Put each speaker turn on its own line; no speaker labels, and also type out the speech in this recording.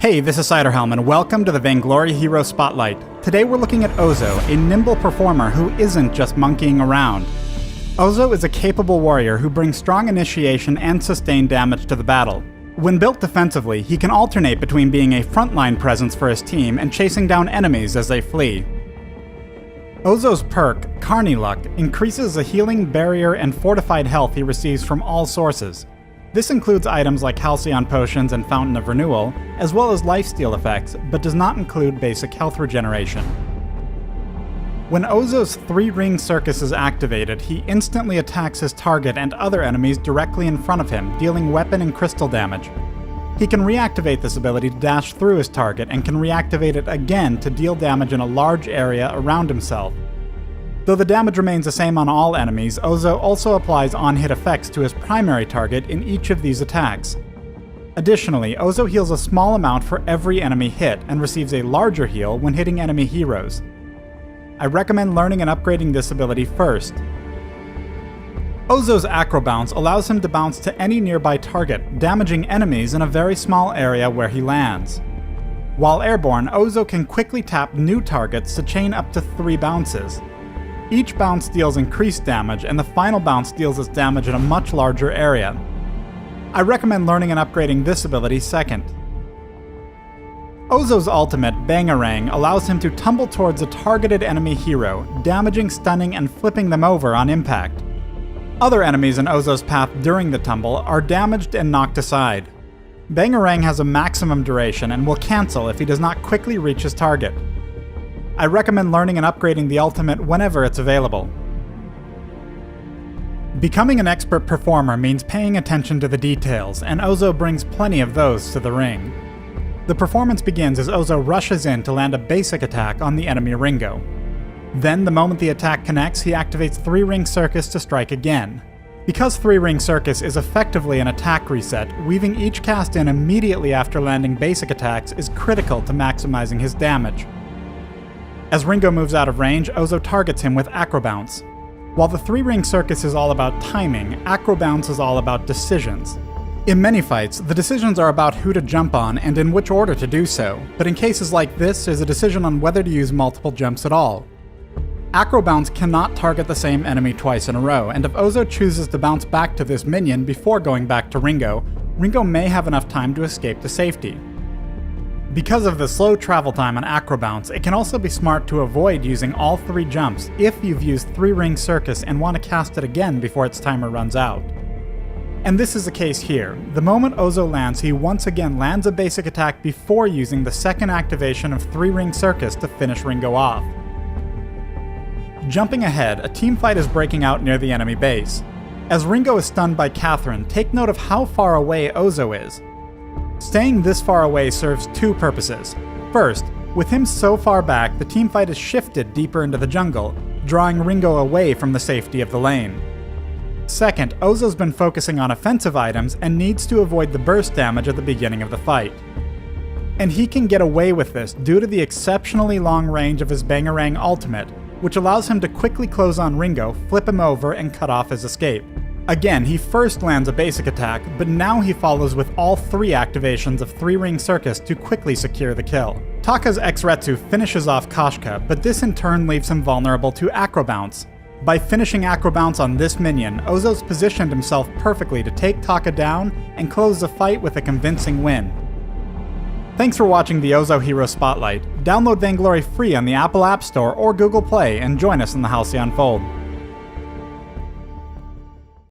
Hey, this is Ciderhelm, and welcome to the Vainglory Hero Spotlight. Today we're looking at Ozo, a nimble performer who isn't just monkeying around. Ozo is a capable warrior who brings strong initiation and sustained damage to the battle. When built defensively, he can alternate between being a frontline presence for his team and chasing down enemies as they flee. Ozo's perk, Carny Luck, increases the healing, barrier, and fortified health he receives from all sources. This includes items like Halcyon Potions and Fountain of Renewal, as well as lifesteal effects, but does not include basic health regeneration. When Ozo's 3-ring circus is activated, he instantly attacks his target and other enemies directly in front of him, dealing weapon and crystal damage. He can reactivate this ability to dash through his target, and can reactivate it again to deal damage in a large area around himself. Though the damage remains the same on all enemies, Ozo also applies on-hit effects to his primary target in each of these attacks. Additionally, Ozo heals a small amount for every enemy hit, and receives a larger heal when hitting enemy heroes. I recommend learning and upgrading this ability first. Ozo's Acro Bounce allows him to bounce to any nearby target, damaging enemies in a very small area where he lands. While airborne, Ozo can quickly tap new targets to chain up to 3 bounces. Each bounce deals increased damage, and the final bounce deals its damage in a much larger area. I recommend learning and upgrading this ability second. Ozo's ultimate, Bangarang, allows him to tumble towards a targeted enemy hero, damaging, stunning, and flipping them over on impact. Other enemies in Ozo's path during the tumble are damaged and knocked aside. Bangarang has a maximum duration and will cancel if he does not quickly reach his target. I recommend learning and upgrading the ultimate whenever it's available. Becoming an expert performer means paying attention to the details, and Ozo brings plenty of those to the ring. The performance begins as Ozo rushes in to land a basic attack on the enemy Ringo. Then, the moment the attack connects, he activates 3-ring circus to strike again. Because 3-ring circus is effectively an attack reset, weaving each cast in immediately after landing basic attacks is critical to maximizing his damage. As Ringo moves out of range, Ozo targets him with Acro Bounce. While the 3-ring circus is all about timing, Acro Bounce is all about decisions. In many fights, the decisions are about who to jump on and in which order to do so, but in cases like this, there's a decision on whether to use multiple jumps at all. Acro Bounce cannot target the same enemy twice in a row, and if Ozo chooses to bounce back to this minion before going back to Ringo, Ringo may have enough time to escape to safety. Because of the slow travel time on Acro Bounce, it can also be smart to avoid using all 3 jumps if you've used 3-ring circus and want to cast it again before its timer runs out. And this is the case here. The moment Ozo lands, he once again lands a basic attack before using the second activation of 3-ring circus to finish Ringo off. Jumping ahead, a team fight is breaking out near the enemy base. As Ringo is stunned by Catherine, take note of how far away Ozo is. Staying this far away serves 2 purposes. First, with him so far back, the teamfight is shifted deeper into the jungle, drawing Ringo away from the safety of the lane. Second, Ozo's been focusing on offensive items and needs to avoid the burst damage at the beginning of the fight. And he can get away with this due to the exceptionally long range of his Bangarang ultimate, which allows him to quickly close on Ringo, flip him over, and cut off his escape. Again, he first lands a basic attack, but now he follows with all 3 activations of 3-ring circus to quickly secure the kill. Taka's X-Retsu finishes off Koshka, but this in turn leaves him vulnerable to Acro Bounce. By finishing Acro Bounce on this minion, Ozo's positioned himself perfectly to take Taka down and close the fight with a convincing win. Thanks for watching the Ozo Hero Spotlight. Download Vainglory free on the Apple App Store or Google Play and join us in the Halcyon Fold.